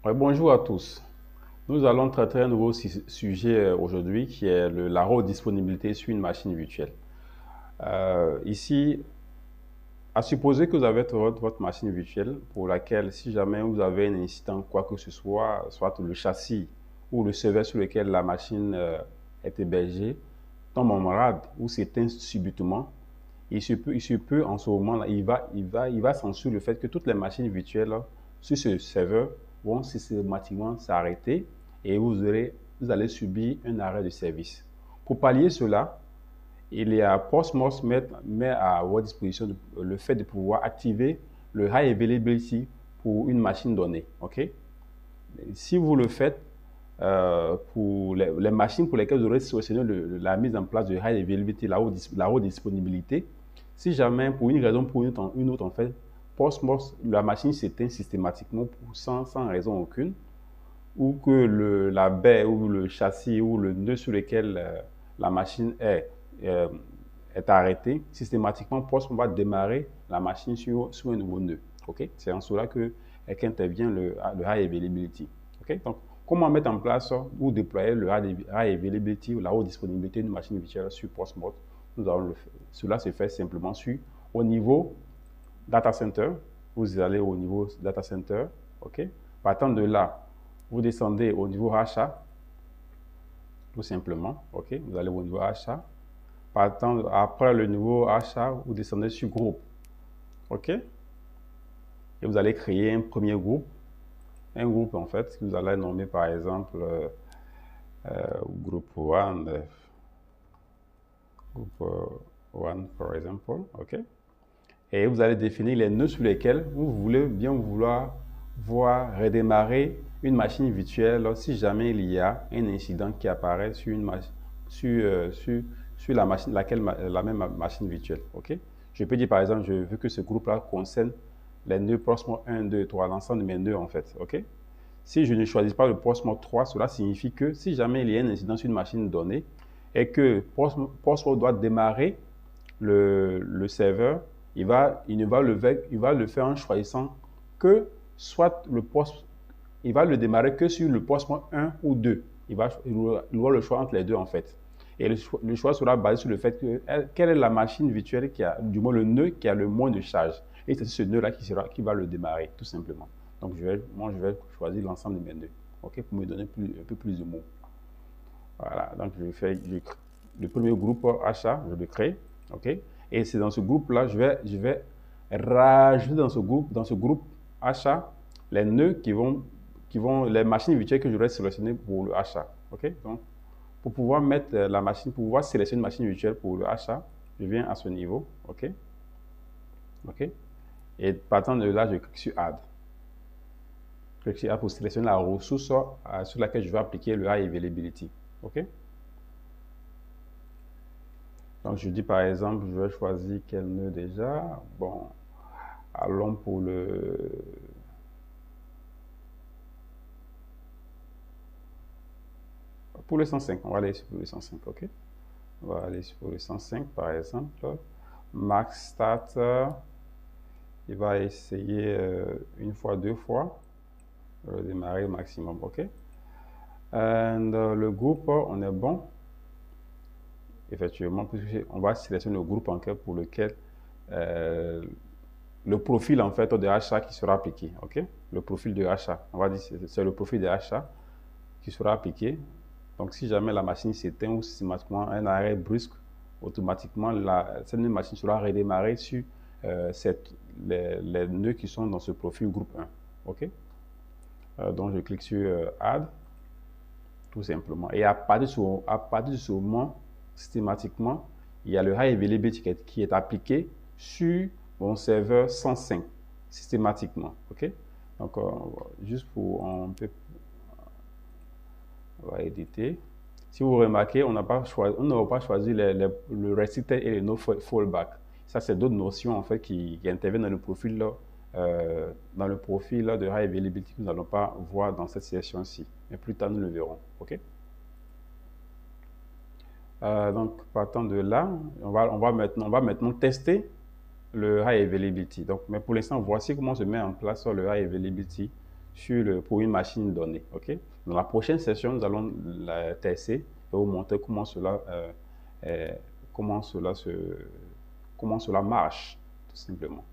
Ouais, bonjour à tous. Nous allons traiter un nouveau sujet aujourd'hui qui est la haute disponibilité sur une machine virtuelle. Ici, à supposer que vous avez votre machine virtuelle pour laquelle, si jamais vous avez un incident, quoi que ce soit, soit le châssis ou le serveur sur lequel la machine est hébergée, tombe en malade ou s'éteint subitement, il se peut en ce moment-là, il va censurer le fait que toutes les machines virtuelles sur ce serveur vont systématiquement s'arrêter et vous allez subir un arrêt de service. Pour pallier cela, il y a Postmos met à votre disposition le fait de pouvoir activer le High Availability pour une machine donnée. Ok? Si vous le faites, pour les machines pour lesquelles vous aurez sélectionné la mise en place de High Availability, la haute disponibilité, si jamais, pour une raison ou pour une autre, en fait, Postmos, la machine s'éteint systématiquement sans raison aucune, ou que la baie ou le châssis ou le nœud sur lequel la machine euh, est arrêtée, systématiquement, Postmos va démarrer la machine sur un nouveau nœud. Okay? C'est en cela qu'intervient le High Availability. Okay? Donc, comment mettre en place ou déployer le High Availability ou la haute disponibilité d'une machine virtuelle sur Postmos? Cela se fait simplement au niveau data center. Vous allez au niveau data center. Okay? Partant de là, vous descendez au niveau achat, tout simplement. Ok, vous allez au niveau achat. Après le niveau achat, vous descendez sur groupe. Ok, et vous allez créer un premier groupe. Un groupe, en fait, que vous allez nommer par exemple groupe 1, groupe 1, par exemple. Ok, et vous allez définir les nœuds sur lesquels vous voulez bien vouloir voir redémarrer une machine virtuelle si jamais il y a un incident qui apparaît sur la machine, la même machine virtuelle. Ok? Je peux dire par exemple, je veux que ce groupe-là concerne les nœuds Postmos 1, 2, 3, l'ensemble de mes nœuds en fait. Ok? Si je ne choisis pas le Postmos 3, cela signifie que si jamais il y a un incident sur une machine donnée et que Postmos doit démarrer le serveur, il va le faire en choisissant que soit il va le démarrer que sur le poste 1 ou 2. Il aura le choix entre les deux en fait. Et le choix sera basé sur le fait que quelle est la machine virtuelle du moins le nœud qui a le moins de charge. Et c'est ce nœud-là qui va le démarrer, tout simplement. Donc je vais choisir l'ensemble de mes nœuds, ok, pour me donner un peu plus de mots. Voilà, donc le premier groupe achat, je le crée, ok. Et c'est dans ce groupe-là, je vais rajouter dans ce groupe achat, les nœuds les machines virtuelles que j'aurais sélectionnées pour le achat, ok. Donc, pour pouvoir pour pouvoir sélectionner une machine virtuelle pour le achat, je viens à ce niveau, ok, ok. Et partant de là, je clique sur Add. Je clique sur Add pour sélectionner la ressource sur laquelle je vais appliquer le High Availability, ok. Donc, je dis par exemple, je vais choisir quel nœud déjà. Bon, allons pour le 105. On va aller sur le 105, ok? On va aller sur le 105 par exemple. Max Start, il va essayer une fois, deux fois, démarrer au maximum, ok? Et le groupe, on est bon. Effectivement, on va sélectionner le groupe en pour lequel le profil en fait de achat qui sera appliqué, ok? Le profil de achat, on va dire c'est le profil de achat qui sera appliqué. Donc si jamais la machine s'éteint ou systématiquement un arrêt brusque, automatiquement cette même machine sera redémarrée sur les nœuds qui sont dans ce profil groupe 1, ok? Donc je clique sur Add, tout simplement. Et à partir de ce moment, systématiquement, il y a le High Availability qui est appliqué sur mon serveur 105, systématiquement. OK? Donc, juste pour on va éditer. Si vous remarquez, on n'a pas choisi le restricted et le no fallback. Ça, c'est d'autres notions en fait qui interviennent dans le profil de High Availability que nous n'allons pas voir dans cette session-ci. Mais plus tard, nous le verrons. OK? Donc, partant de là, on va maintenant tester le High Availability. Donc, mais pour l'instant, voici comment se met en place le High Availability pour une machine donnée. Ok. Dans la prochaine session, nous allons la tester et vous montrer euh, comment cela marche, tout simplement.